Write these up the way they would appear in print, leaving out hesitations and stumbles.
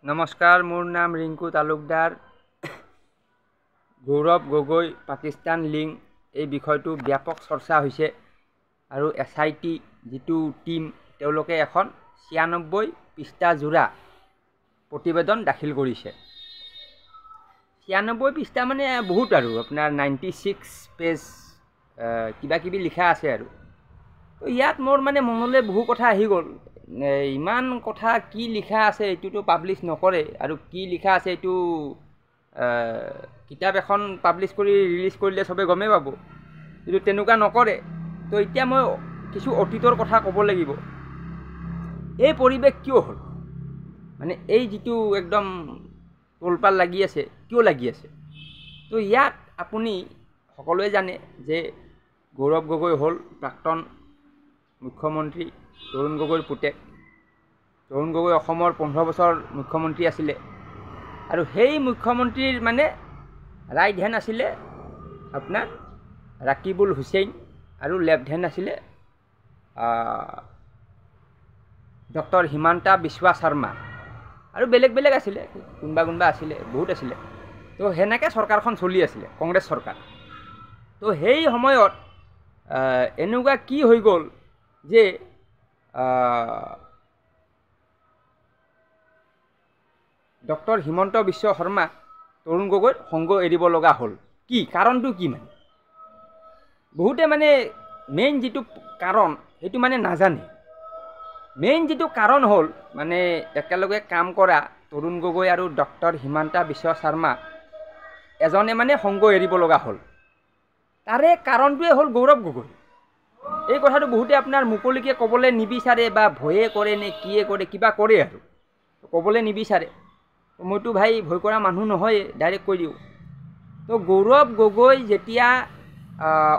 নমস্কাৰ, মোৰ নাম ৰিংকু তালুকদাৰ। গৌৰৱ গগৈ পাকিস্তান লিংক এই বিষয়টো ব্যাপক চৰ্চা হৈছে আৰু SIT যিটো টিম তেওঁলোকে এখন 96 পৃষ্ঠা জোৰা প্ৰতিবেদন দাখিল কৰিছে। 96 পৃষ্ঠা মানে বহুত আৰু আপোনাৰ 96 পেজ কিবা কিবি লিখা আছে আৰু তো ইয়াত মোৰ মানে মনলৈ বহু কথা আহি গ'ল। ইমান কথা কি লিখা আছে এইটোতো পাব্লিছ নকৰে আৰু কি লিখা আছে এইটো কিতাপ এখন পাব্লিছ কৰি ৰিলিজ কৰিলে সবে গমেই পাব, কিন্তু তেনেকুৱা নকৰে। তো এতিয়া মই কিছু অতীতৰ কথা ক'ব লাগিব। এই পৰিৱেশ কিয় হ'ল, মানে এই যিটো একদম তোলপাল লাগি আছে কিয় লাগি আছে? তো ইয়াত আপুনি সকলোৱে জানে যে গৌৰৱ গগৈ হ'ল প্ৰাক্তন মুখ্যমন্ত্ৰী তৰুণ গগৈৰ পুতেক। তৰুণ গগৈ অসমৰ 15 বছৰ মুখ্যমন্ত্ৰী আছিলে আৰু সেই মুখ্যমন্ত্ৰীৰ মানে ৰাইট হেণ্ড আছিলে আপোনাৰ ৰাকিবুল হুছেইন আৰু লেফ্ট হেণ্ড আছিলে ডক্টৰ হিমন্ত বিশ্ব শৰ্মা আৰু বেলেগ বেলেগ আছিলে, কোনোবা আছিলে, বহুত আছিলে। তো সেনেকৈ চৰকাৰখন চলি আছিলে, কংগ্ৰেছ চৰকাৰ। তো সেই সময়ত এনেকুৱা কি হৈ গ'ল যে ডক্টৰ হিমন্ত বিশ্ব শৰ্মা তৰুণ গগৈৰ সংগ এৰিব লগা হ'ল। কি কাৰণটো কি? মানে বহুতে মানে মেইন যিটো কাৰণ সেইটো মানে নাজানে। মেইন যিটো কাৰণ হ'ল মানে একেলগে কাম কৰা তৰুণ গগৈ আৰু ডক্টৰ হিমন্ত বিশ্ব শৰ্মা এজনে মানে সংগ এৰিব লগা হ'ল। তাৰে কাৰণটোৱে হ'ল গৌৰৱ গগৈ। এই কথাটো বহুতে আপোনাৰ মুকলিকে ক'বলৈ নিবিচাৰে বা ভয়ে কৰে নে কিয়ে কৰে, কিবা কৰে আৰু ক'বলৈ নিবিচাৰে। মইতো ভাই ভয় কৰা মানুহ নহয়, ডাইৰেক্ট কৈ দিওঁ। তো গৌৰৱ গগৈ যেতিয়া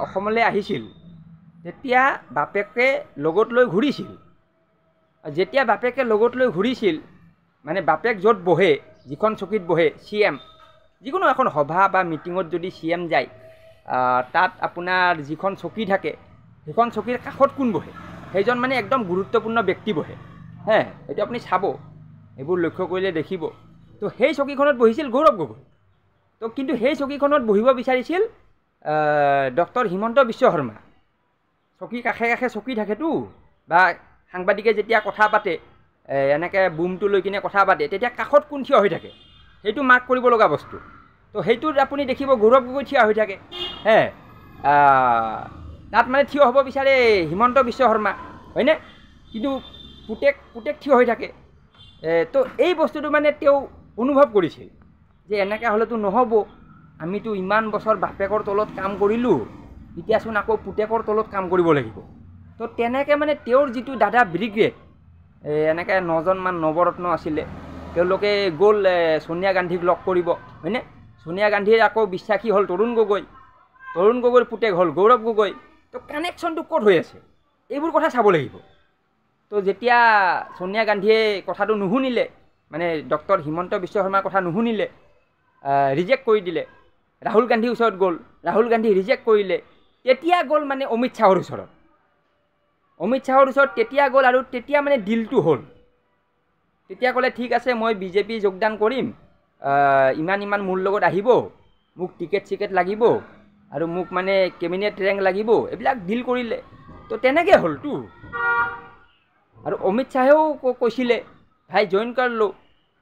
অসমলৈ আহিছিল তেতিয়া বাপেকে লগত লৈ ঘূৰিছিল। যেতিয়া বাপেকে লগত লৈ ঘূৰিছিল মানে বাপেক য'ত বহে, যিখন চকীত বহে CM, যিকোনো এখন সভা বা মিটিঙত যদি CM যায় তাত আপোনাৰ যিখন চকী থাকে সেইখন চকীৰ কাষত কোন বহে? সেইজন মানে একদম গুৰুত্বপূৰ্ণ ব্যক্তি বহে। এইটো আপুনি চাব, এইবোৰ লক্ষ্য কৰিলে দেখিব। তো সেই চকীখনত বহিছিল গৌৰৱ গগৈ। তো কিন্তু সেই চকীখনত বহিব বিচাৰিছিল ডক্টৰ হিমন্ত বিশ্ব শৰ্মা। চকী কাষে কাষে চকী থাকেতো, বা সাংবাদিকে যেতিয়া কথা পাতে এনেকৈ বুমটো লৈ কিনে কথা পাতে তেতিয়া কাষত কোন থিয় হৈ থাকে সেইটো মাৰ্ক কৰিব লগা বস্তু। তো সেইটোত আপুনি দেখিব গৌৰৱ গগৈ থিয় হৈ থাকে। তাত মানে থিয় হ'ব বিচাৰে হিমন্ত বিশ্ব শৰ্মা, হয়নে? কিন্তু পুতেক থিয় হৈ থাকে। তো এই বস্তুটো মানে তেওঁ অনুভৱ কৰিছিল যে এনেকৈ হ'লেতো নহ'ব, আমিতো ইমান বছৰ বাপেকৰ তলত কাম কৰিলোঁ, এতিয়াচোন আকৌ পুতেকৰ তলত কাম কৰিব লাগিব। তো তেনেকৈ মানে তেওঁৰ যিটো দাদা ব্ৰিগেড এনেকৈ 9জনমান নৱৰত্ন আছিলে, তেওঁলোকে গ'ল ছোনিয়া গান্ধীক লগ কৰিব, হয়নে? ছোনিয়া গান্ধীৰ আকৌ বিশ্বাসী হ'ল তৰুণ গগৈ, তৰুণ গগৈৰ পুতেক হ'ল গৌৰৱ গগৈ। তো কানেকশ্যনটো ক'ত হৈ আছে এইবোৰ কথা চাব লাগিব। তো যেতিয়া ছোনিয়া গান্ধীয়ে কথাটো নুশুনিলে, মানে ডক্টৰ হিমন্ত বিশ্ব শৰ্মাৰ কথা নুশুনিলে, ৰিজেক্ট কৰি দিলে, ৰাহুল গান্ধীৰ ওচৰত গ'ল, ৰাহুল গান্ধী ৰিজেক্ট কৰিলে, তেতিয়া গ'ল মানে অমিত শ্বাহৰ ওচৰত। অমিত শ্বাহৰ ওচৰত তেতিয়া গ'ল আৰু তেতিয়া মানে ডিলটো হ'ল। তেতিয়া ক'লে ঠিক আছে মই BJP যোগদান কৰিম, ইমান মোৰ লগত আহিব, মোক টিকেট লাগিব আৰু মোক মানে কেবিনেট ৰেংক লাগিব, এইবিলাক ডিল কৰিলে। তো তেনেকৈ হ'লতো। আৰু অমিত শ্বাহেও কৈছিলে ভাই জইন কৰ লো,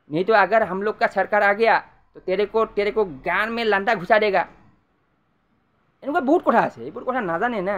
नहीं तो अगर हम लोग का सरकार आ गया तो तेरे को गान में लांडा घुसा देगा। এনেকুৱা বহুত কথা আছে, এইবোৰ কথা নাজানে না।